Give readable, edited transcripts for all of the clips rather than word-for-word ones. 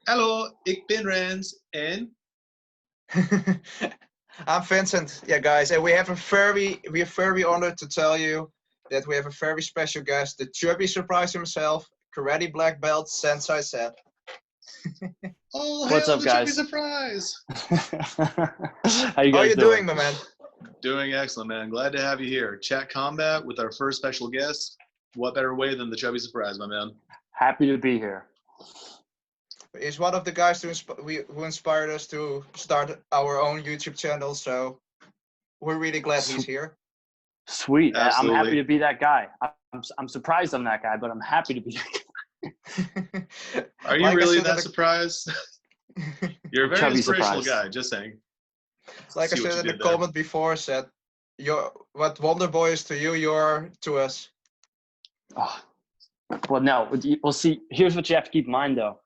Hallo, ik ben Rens en I'm Vincent. Yeah, guys, and we're very honored to tell you that we have a very special guest, the chubby surprise himself, karate black belt, Sensei Seth. oh, What's hail up, the Chubby guys? Surprise! How you How guys you doing, my man? Doing excellent, man. Glad to have you here. ChatCOMBAT with our first special guest. What better way than the Chubby Surprise, my man? Happy to be here. He's one of the guys who inspired us to start our own YouTube channel, so we're really glad he's here. Sweet. Absolutely. I'm happy to be that guy. I'm surprised I'm that guy, but I'm happy to be that guy. Are you Like I really said that surprised? You're a very Chubby inspirational surprise. guy, just saying. Like I See what said you in the did there. comment before, Seth, what wonderboy is to you, you're to us. Oh. Well, no. Well, see, here's what you have to keep in mind, though.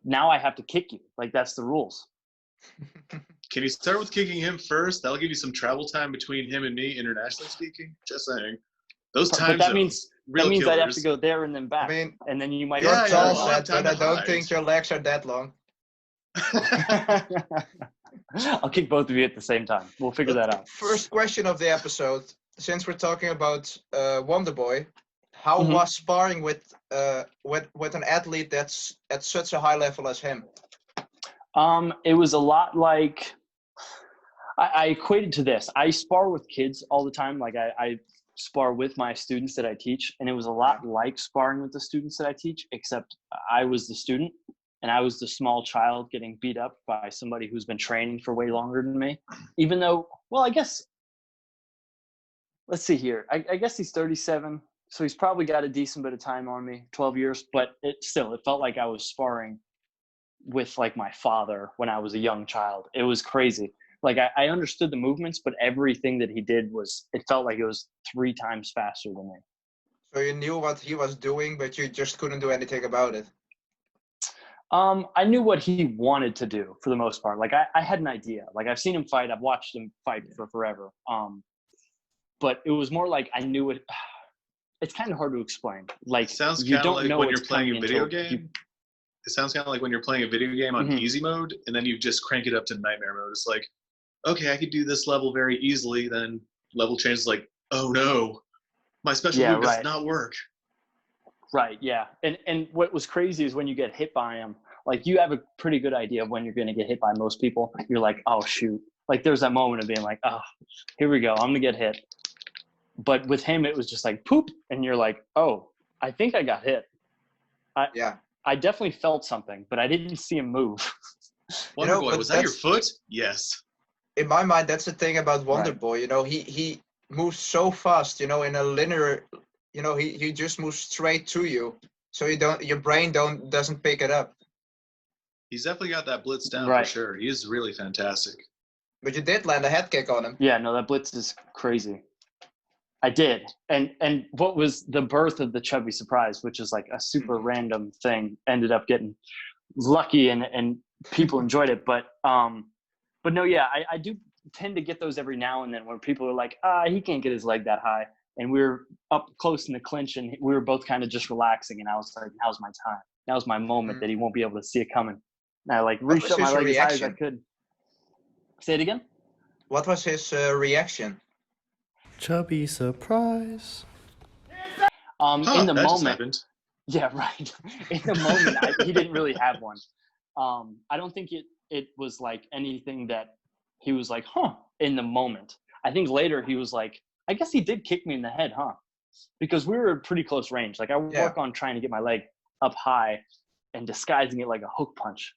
Now I have to kick you. Like, that's the rules. Can you start with kicking him first? That'll give you some travel time between him and me, internationally speaking. Just saying. Those time But that zones, means real I'd have killers. to go there and then back. I mean, and then you might. you're Yeah, tall, yeah, I'll have Seth, time but I to don't hide. think your legs are that long. I'll kick both of you at the same time. We'll figure that out. First question of the episode, since we're talking about Wonderboy, how Mhm. was sparring with an athlete that's at such a high level as him? It was a lot like I equated to this. I spar with kids all the time. Like I spar with my students that I teach, and it was a lot like sparring with the students that I teach, except I was the student and I was the small child getting beat up by somebody who's been training for way longer than me. Even though, well, I guess, let's see here. I guess he's 37, so he's probably got a decent bit of time on me, 12 years, but it felt like I was sparring with like my father when I was a young child. It was crazy. Like I understood the movements, but everything that he did it felt like it was 3 times faster than me. So you knew what he was doing, but you just couldn't do anything about it. I knew what he wanted to do for the most part. Like I had an idea. Like I've seen him fight. I've watched him fight for forever. But it was more like I knew it. It's kind of hard to explain. Like Sounds you kind of don't like know when what's you're playing a coming video until game. It sounds kind of like when you're playing a video game on Mhm. easy mode, and then you just crank it up to nightmare mode. It's like, okay, I could do this level very easily. Then level changes like, oh no, my special move does not work. Right, yeah. And what was crazy is when you get hit by him, like you have a pretty good idea of when you're going to get hit by most people. You're like, oh, shoot. Like there's that moment of being like, oh, here we go. I'm going to get hit. But with him, it was just like poop. And you're like, oh, I think I got hit. I definitely felt something, but I didn't see him move. Wonderboy, was that your foot? Yes. In my mind, that's the thing about Wonderboy. You know, he moves so fast. You know, in a linear. You know, he just moves straight to you, so your brain doesn't pick it up. He's definitely got that blitz down for sure. He is really fantastic. But you did land a head kick on him. Yeah, no, that blitz is crazy. I did. And what was the birth of the Chubby Surprise, which is like a super random thing, ended up getting lucky and people enjoyed it. But no, yeah, I do tend to get those every now and then where people are like, he can't get his leg that high. And we were up close in the clinch and we were both kind of just relaxing. And I was like, now's my time. Now's my moment that he won't be able to see it coming. And I like reached up my leg as high as I could. Say it again? What was his reaction? Chubby surprise. In the that moment, just happened. Yeah, right. In the moment, he didn't really have one. I don't think it was like anything that he was like, in the moment. I think later he was like, I guess he did kick me in the head, because we were at pretty close range. Like I work on trying to get my leg up high and disguising it like a hook punch,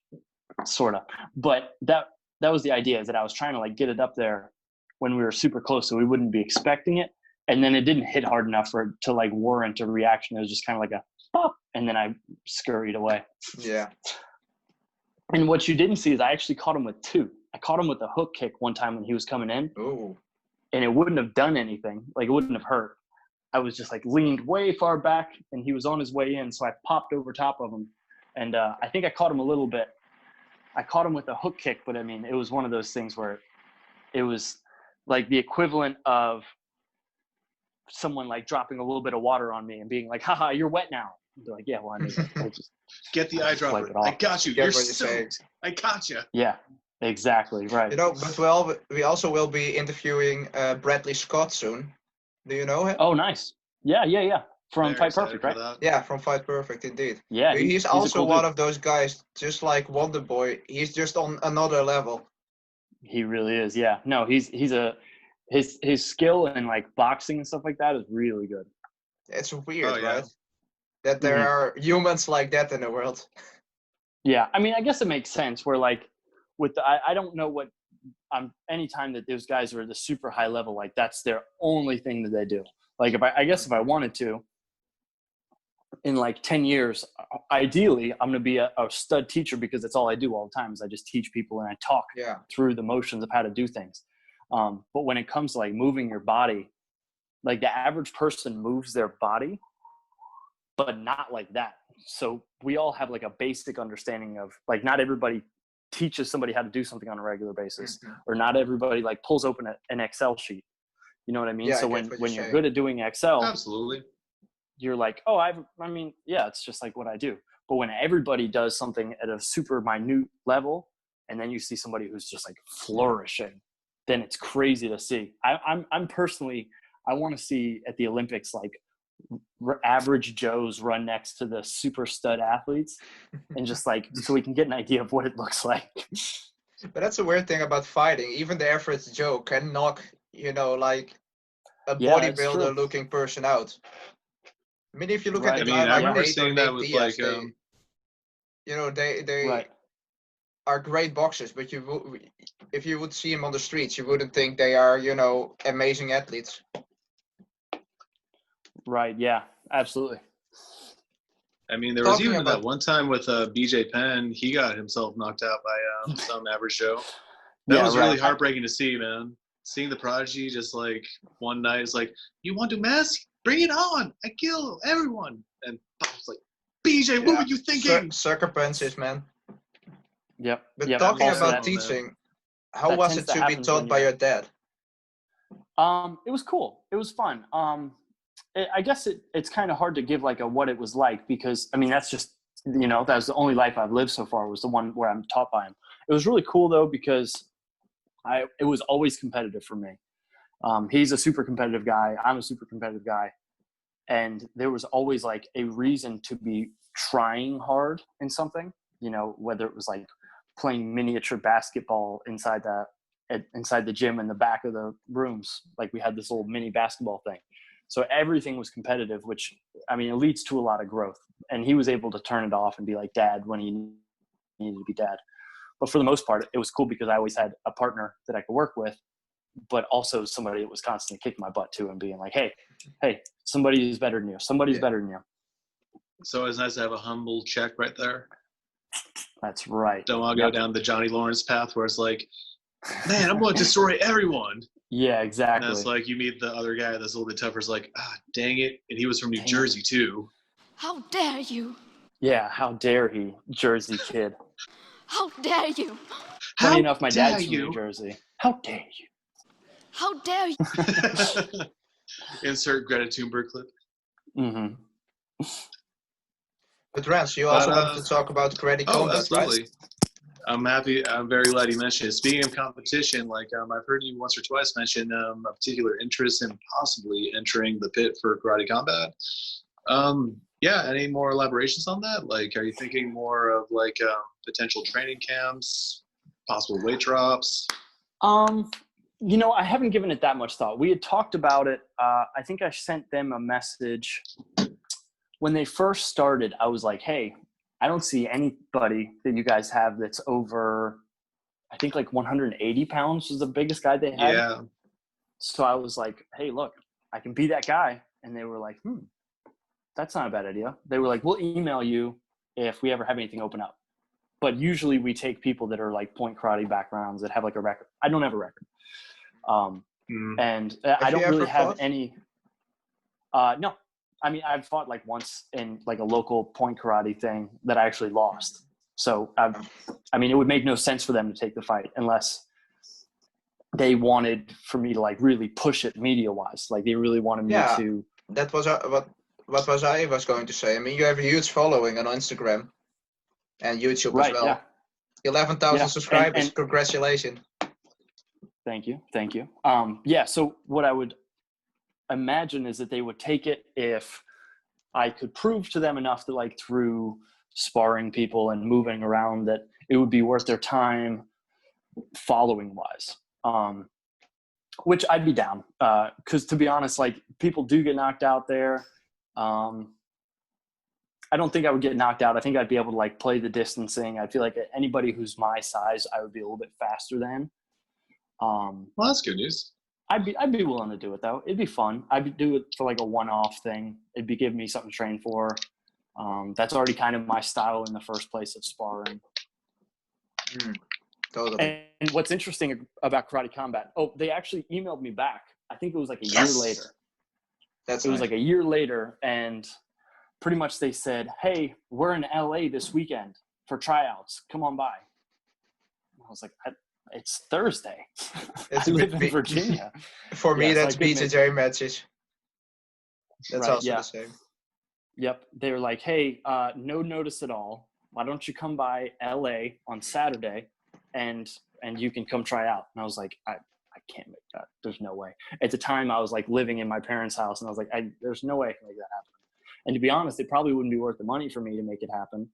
sort of. But that was the idea, is that I was trying to like get it up there when we were super close, so we wouldn't be expecting it. And then it didn't hit hard enough for it to like warrant a reaction. It was just kind of like a pop, and then I scurried away. Yeah. And what you didn't see is I actually caught him with 2. I caught him with a hook kick one time when he was coming in. Ooh. And it wouldn't have done anything. Like it wouldn't have hurt. I was just like leaned way far back and he was on his way in. So I popped over top of him. And I think I caught him a little bit. I caught him with a hook kick, but I mean, it was one of those things where it was like the equivalent of someone like dropping a little bit of water on me and being like, haha, you're wet now. They're like, yeah, well, I need it. We'll just Get the eyedropper. I got you. Get You're what you're saying. soaked. I got you. yeah, exactly right. You know, but we also will be interviewing Bradley Scott soon. Do you know him? Oh, nice. Yeah. From Very Fight excited Perfect, for right? that. Yeah, from Fight Perfect, indeed. Yeah, He's a also cool one dude. of those guys, just like Wonderboy. He's just on another level. He really is. Yeah. No, his skill in like boxing and stuff like that is really good. It's weird, Oh, yeah. right? That there are humans like that in the world. Yeah, I mean, I guess it makes sense. Where like with I don't know what anytime that those guys are at the super high level, like that's their only thing that they do. Like if I wanted to, in like 10 years, ideally, I'm going to be a stud teacher because that's all I do all the time is I just teach people and I talk through the motions of how to do things. But when it comes to like moving your body, like the average person moves their body, but not like that. So we all have like a basic understanding of like, not everybody teaches somebody how to do something on a regular basis, or not everybody like pulls open an Excel sheet. You know what I mean? So when you're good at doing Excel, absolutely, you're like, oh, it's just like what I do. But when everybody does something at a super minute level, and then you see somebody who's just like flourishing, then it's crazy to see. I'm personally, I want to see at the Olympics, like average Joes run next to the super stud athletes and just like, so we can get an idea of what it looks like. But that's a weird thing about fighting. Even the average Joe can knock, like a bodybuilder looking person out. I mean, if you look at the guy like remember Nate seeing or that Nick with Diaz, like, they are great boxers, but if you would see them on the streets, you wouldn't think they are, amazing athletes. Right. Yeah, absolutely. I mean, there was even that one time with BJ Penn, he got himself knocked out by some average Joe. That was really heartbreaking to see, man. Seeing the prodigy just like one night, it's like, you want to mask? Bring it on! I kill everyone! And I was like, BJ, what were you thinking? Sucker punches, man. Yep. But talking about teaching, how was it to be taught by your dad? It was cool. It was fun. I guess it's kind of hard to give like what it was like, because I mean, that's just, that was the only life I've lived so far, was the one where I'm taught by him. It was really cool though, because it was always competitive for me. He's a super competitive guy. I'm a super competitive guy. And there was always like a reason to be trying hard in something, whether it was like playing miniature basketball inside the gym in the back of the rooms. Like we had this little mini basketball thing. So everything was competitive, which, I mean, it leads to a lot of growth. And he was able to turn it off and be like dad when he needed to be dad. But for the most part, it was cool because I always had a partner that I could work with, but also somebody that was constantly kicking my butt too and being like, hey, somebody is better than you. Somebody's better than you. So it's nice to have a humble check right there. That's right. Don't want to go down the Johnny Lawrence path where it's like, man, I'm going to destroy everyone. Yeah, exactly. And it's like you meet the other guy that's a little bit tougher. It's like, dang it. And he was from New Jersey too. How dare you? Yeah, how dare he, Jersey kid. How dare you? Funny enough, my dad's from New Jersey. How dare you? How dare you? Insert Greta Thunberg clip. Mm-hmm. But Rance, you also wanted to talk about chatCOMBAT, absolutely. Right? I'm very glad you mentioned it. Speaking of competition, like I've heard you once or twice mention a particular interest in possibly entering the pit for chatCOMBAT. Any more elaborations on that? Like, are you thinking more of like potential training camps, possible weight drops? I haven't given it that much thought. We had talked about it. I think I sent them a message when they first started. I was like, hey, I don't see anybody that you guys have that's over, I think like 180 pounds was the biggest guy they had. Yeah. So I was like, hey, look, I can be that guy. And they were like, that's not a bad idea. They were like, we'll email you if we ever have anything open up. But usually we take people that are like point karate backgrounds that have like a record. I don't have a record. And I don't really have any. No. I mean, I've fought like once in like a local point karate thing that I actually lost. So, it would make no sense for them to take the fight unless they wanted for me to like really push it media wise. Like they really wanted me to. That was what was I was going to say? I mean, you have a huge following on Instagram and YouTube Right, as well. yeah. 11,000 Yeah, subscribers. and Congratulations. thank you. Yeah, so what I would imagine is that they would take it if I could prove to them enough that, like, through sparring people and moving around, that it would be worth their time following wise. Which I'd be down, because to be honest, like, people do get knocked out there. I don't think I would get knocked out. I think I'd be able to, like, play the distancing. I feel like anybody who's my size, I would be a little bit faster than. Well, that's good news. I'd be willing to do it though. It'd be fun. I'd do it for like a one-off thing. It'd be giving me something to train for. That's already kind of my style in the first place of sparring. Totally. And what's interesting about Karate Combat, they actually emailed me back. I think it was like a year later. It was like a year later, and pretty much they said, "Hey, we're in LA this weekend for tryouts. Come on by." I was like, it's Thursday. I live in Virginia. For me, that's BJJ matches. That's right, also the same. Yep. They were like, "Hey, no notice at all. Why don't you come by LA on Saturday and you can come try out?" And I was like, I can't make that. There's no way. At the time, I was like living in my parents' house, and I was like, there's no way I can make that happen. And to be honest, it probably wouldn't be worth the money for me to make it happen.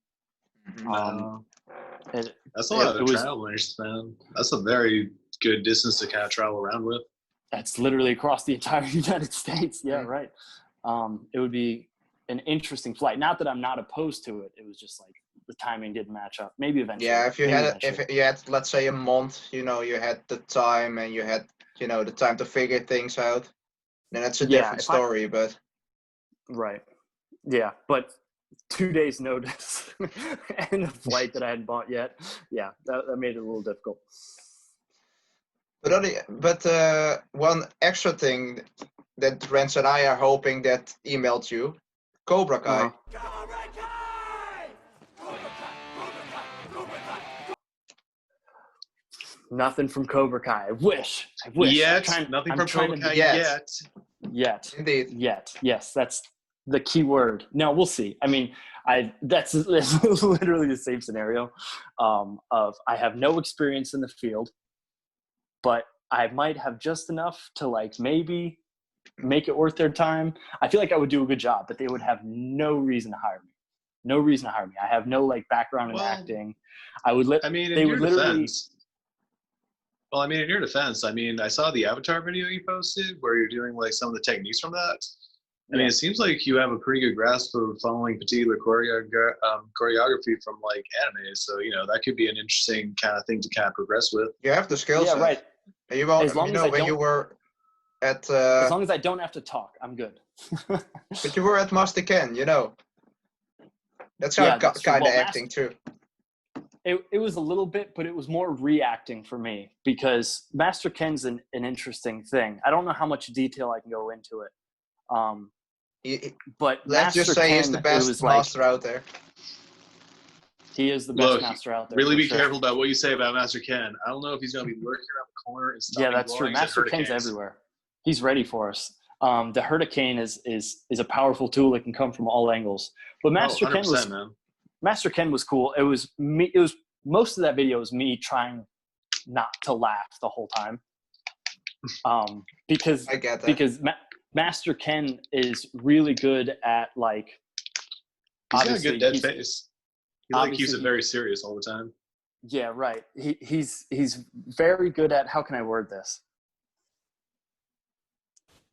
That's a lot of travelers, man. That's a very good distance to kind of travel around with. That's literally across the entire United States. Yeah, right. It would be an interesting flight. Not that I'm not opposed to it. It was just like the timing didn't match up. Maybe eventually. Yeah, if you had, let's say, a month, you had the time and you had, the time to figure things out, then that's a different story. But right. Yeah, but 2 days notice and a flight that I hadn't bought yet. Yeah, that made it a little difficult. But one extra thing that Rens and I are hoping that emailed you, Cobra Kai. Nothing from Cobra Kai. I wish. Yet. Nothing from Cobra Kai yet. Indeed. Yet. Yes, that's the key word. No, we'll see. I mean, that's literally the same scenario of I have no experience in the field, but I might have just enough to, like, maybe make it worth their time. I feel like I would do a good job, but they would have no reason to hire me. No reason to hire me. I have no, like, background in acting. In your defense, I saw the Avatar video you posted where you're doing, like, some of the techniques from that. I mean, it seems like you have a pretty good grasp of following particular choreography from, like, anime. So, that could be an interesting kind of thing to kind of progress with. You have the skills. Yeah, right. You were, as long as when you were at... as long as I don't have to talk, I'm good. But you were at Master Ken, That's how kind of acting, too. It was a little bit, but it was more reacting for me because Master Ken's an interesting thing. I don't know how much detail I can go into it. But let's just say he's the best master out there. He is the best master out there. Really be careful about what you say about Master Ken. I don't know if he's going to be lurking around the corner and stopping. Yeah, that's true. Master Ken's everywhere. He's ready for us. The hurricane is a powerful tool that can come from all angles. But Master Ken was cool. It was me. It was most of that video was me trying not to laugh the whole time. Because I get that. Because Master Ken is really good at, like, he's got a good dead face. He keeps it very serious all the time. Yeah, right. He's very good at, how can I word this?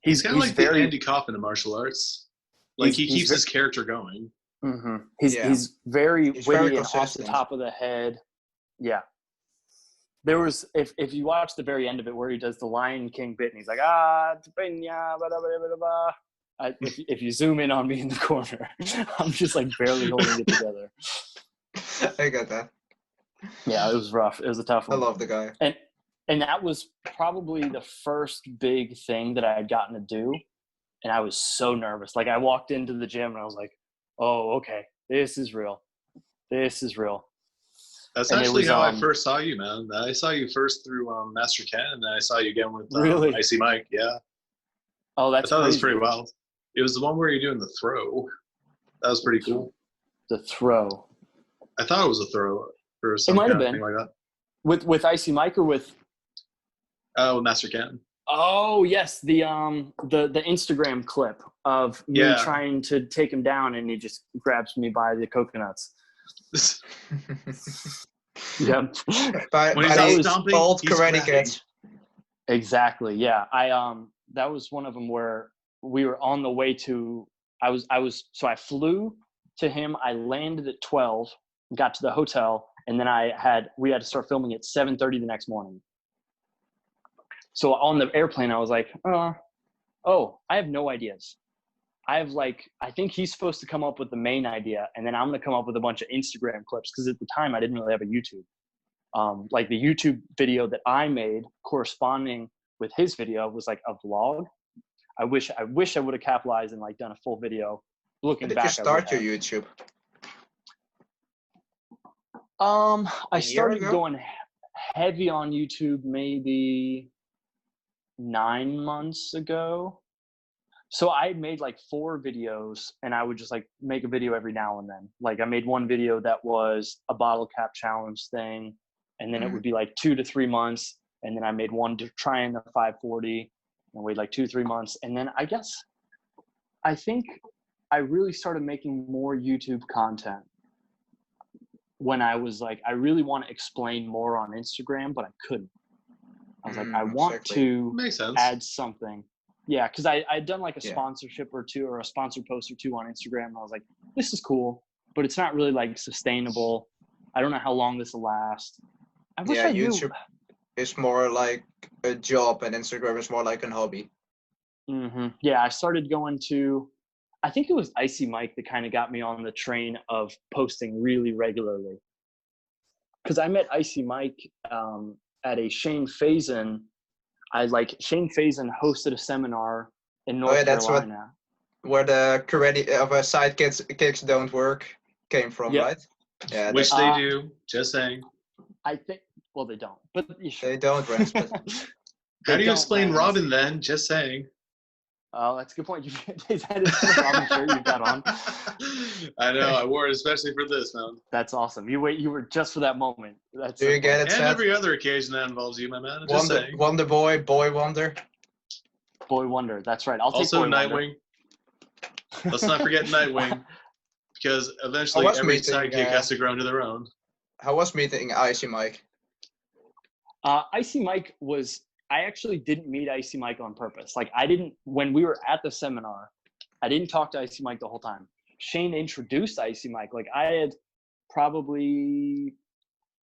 He's kind of like the Andy Kaufman of martial arts. Like, he keeps his character going. Mm-hmm. He's very witty and off the top of the head. Yeah. There was, if you watch the very end of it where he does the Lion King bit and he's like, if you zoom in on me in the corner, I'm just, like, barely holding it together. I got that. Yeah, it was rough. It was a tough one. I love the guy. And that was probably the first big thing that I had gotten to do. And I was so nervous. Like, I walked into the gym and I was like, oh, okay, this is real. This is real. That's actually how I first saw you, man. I saw you first through Master Ken, and then I saw you again with really? Icy Mike. Yeah. Oh, that's I thought crazy. that was pretty wild. It was the one where you're doing the throw. That was pretty cool. The throw. I thought it was a throw or some It might kind have of been. thing like that. With Icy Mike or with? Oh, Master Ken. Oh yes, the Instagram clip of me trying to take him down, and he just grabs me by the coconuts. Yep. When he's stomping, old karate kids. Exactly. Yeah. That was one of them where we were on the way to. So I flew to him. I landed at 12, got to the hotel, and then we had to start filming at 7:30 the next morning. So on the airplane, I was like, I have no ideas. I think he's supposed to come up with the main idea, and then I'm going to come up with a bunch of Instagram clips, because at the time I didn't really have a YouTube. Like the YouTube video that I made corresponding with his video was like a vlog. I wish I would have capitalized and like done a full video. Looking back, when did you start your YouTube? I started going heavy on YouTube maybe 9 months ago. So I had made like 4 videos, and I would just like make a video every now and then. Like I made one video that was a bottle cap challenge thing, and then it would be like 2 to 3 months, and then I made one to try in the 540, and wait like 2 to 3 months, and then I think I really started making more YouTube content when I was like, I really want to explain more on Instagram, but I couldn't. I was like, I want to add something. Yeah, because I'd done like a sponsorship or two, or a sponsored post or two on Instagram. And I was like, this is cool, but it's not really like sustainable. I don't know how long this will last. I wish I knew. YouTube is more like a job, and Instagram is more like a hobby. Mm-hmm. Yeah, I started going to, I think it was Icy Mike that kind of got me on the train of posting really regularly. Because I met Icy Mike at a Shane Faison. Shane Faison hosted a seminar in North Carolina. Where the karate of side kicks don't work came from, right? Yeah. Which they do. Just saying. I think. Well, they don't. But they don't, Rance. How do you explain Robin then? Just saying. Oh, that's a good point. Is that a Robin shirt you've got on? I know. I wore it especially for this, man. That's awesome. You were just for that moment. That's do you get it, and Seth? Every other occasion that involves you, my man. Just saying. Wonderboy, Boy Wonder. Boy Wonder. That's right. I'll take also Boy Nightwing. Wonder. Let's not forget Nightwing, because eventually every sidekick has to grow into their own. How was meeting Icy Mike? Icy Mike was. I actually didn't meet Icy Mike on purpose. Like when we were at the seminar, I didn't talk to Icy Mike the whole time. Shane introduced Icy Mike. Like I had probably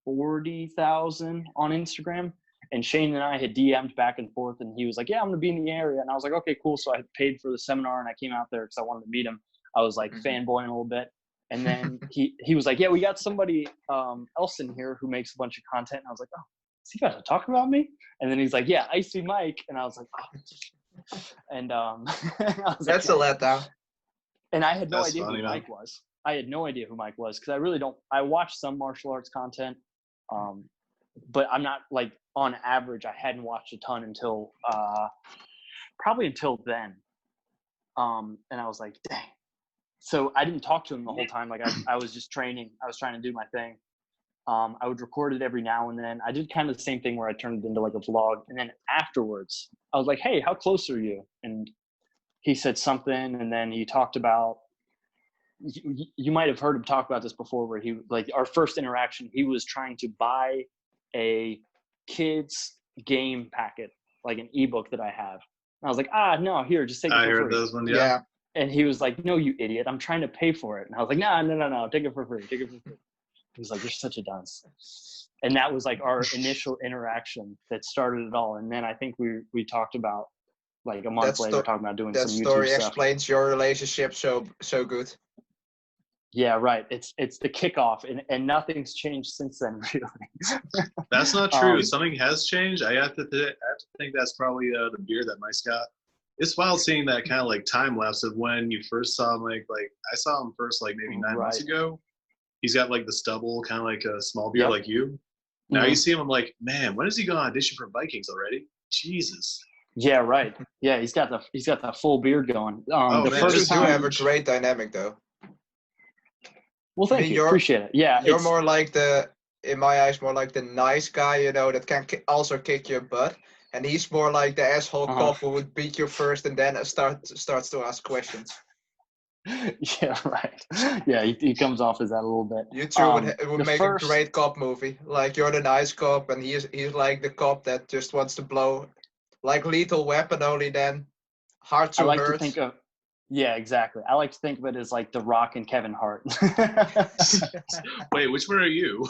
40,000 on Instagram, and Shane and I had DM'd back and forth, and he was like, yeah, I'm going to be in the area. And I was like, okay, cool. So I paid for the seminar, and I came out there because I wanted to meet him. I was like fanboying a little bit. And then he was like, yeah, we got somebody else in here who makes a bunch of content. And I was like, oh, is he about to talk about me? And then he's like, yeah, Icy Mike. And I was like, oh. And I was that's like, a letdown. And I had no idea who Mike was. I had no idea who Mike was, because I really don't. I watch some martial arts content, but I'm not like, on average, I hadn't watched a ton until probably until then. And I was like, dang. So I didn't talk to him the whole time. Like I was just training. I was trying to do my thing. I would record it every now and then. I did kind of the same thing where I turned it into like a vlog. And then afterwards, I was like, hey, how close are you? And he said something. And then he talked about, you might have heard him talk about this before, where he, like our first interaction, he was trying to buy a kids game packet, like an ebook that I have. And I was like, no, here, just take it for free. I heard those ones, yeah. And he was like, no, you idiot. I'm trying to pay for it. And I was like, no, take it for free. Take it for free. He was like, you're such a dunce. And that was like our initial interaction that started it all. And then I think we talked about, like a month later, talking about doing some YouTube stuff. That story explains your relationship so good. Yeah, right. It's the kickoff, and nothing's changed since then, really. That's not true. Something has changed. I have to think that's probably the beer that Mike's got. It's wild seeing that kind of like time lapse of when you first saw him. Like I saw him first like maybe 9 months ago. He's got like the stubble, kind of like a small beer like you. Now you see him, I'm like, man, when is he going to audition for Vikings already? Jesus. Yeah, right. Yeah, he's got the full beard going. The man, first you time, have a great dynamic though. well, thank you. Appreciate it. Yeah, you're more like in my eyes, more like the nice guy, you know, that can also kick your butt. And he's more like the asshole cop who would beat you first and then starts to ask questions. Yeah, right. Yeah, he comes off as that a little bit. You two would make a great cop movie. Like you're the nice cop, and he's like the cop that just wants to blow, like Lethal Weapon, only then hard to hurt. To think of, yeah, exactly. I like to think of it as like The Rock and Kevin Hart. Wait, which one are you?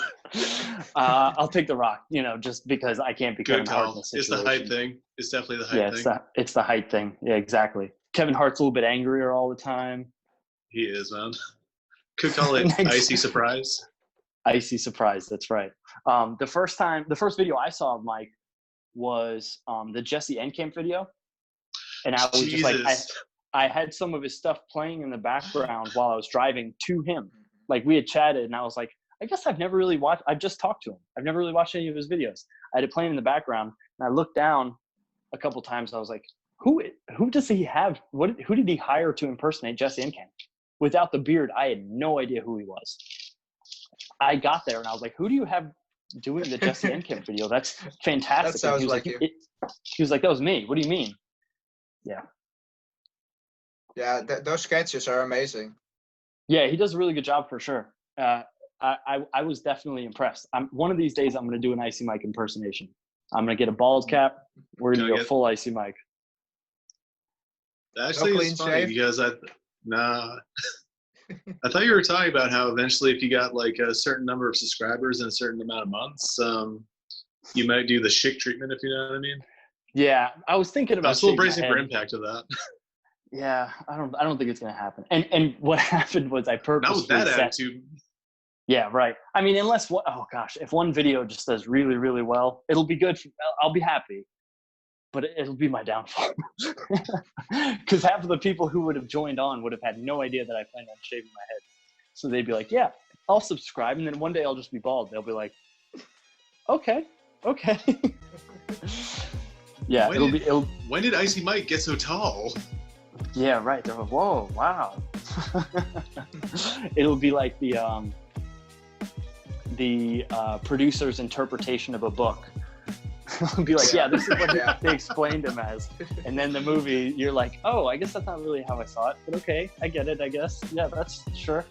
I'll take The Rock, you know, just because I can't be Kevin Hart in this situation. It's the height thing. It's definitely the height thing. Yeah, it's the height thing. Yeah, exactly. Kevin Hart's a little bit angrier all the time. He is, man. Could call it icy surprise. Icy surprise, that's right. The first video I saw of Mike was the Jesse Enkamp video. And I was just like, I had some of his stuff playing in the background while I was driving to him. Like we had chatted and I was like, I guess I've just talked to him. I've never really watched any of his videos. I had it playing in the background and I looked down a couple times. I was like, who does he have? Who did he hire to impersonate Jesse Enkamp? Without the beard, I had no idea who he was. I got there and I was like, who do you have doing the Jesse Enkamp video? That's fantastic. That sounds like you. He was like, that was me. What do you mean? Yeah. Yeah, those sketches are amazing. Yeah, he does a really good job for sure. I was definitely impressed. One of these days I'm going to do an Icy Mike impersonation. I'm going to get a bald cap. We're going to do a full Icy Mike. Actually, it's funny because I thought you were talking about how eventually if you got like a certain number of subscribers in a certain amount of months, you might do the Schick treatment, if you know what I mean. Yeah, I was thinking about. I'm still bracing for impact of that. Yeah, I don't think it's gonna happen. And what happened was I purposely not with that attitude. Yeah, right. I mean, if one video just does really, really well, it'll be good. I'll be happy, but it'll be my downfall. Because half of the people who would have joined on would have had no idea that I planned on shaving my head. So they'd be like, yeah, I'll subscribe. And then one day I'll just be bald. They'll be like, okay. Yeah, when did Icy Mike get so tall? Yeah, right. They're like, whoa, wow. It'll be like the producer's interpretation of a book. It'll be like, yeah, this is what they explained him as. And then the movie, you're like, oh, I guess that's not really how I saw it. But okay, I get it, I guess. Yeah, that's sure.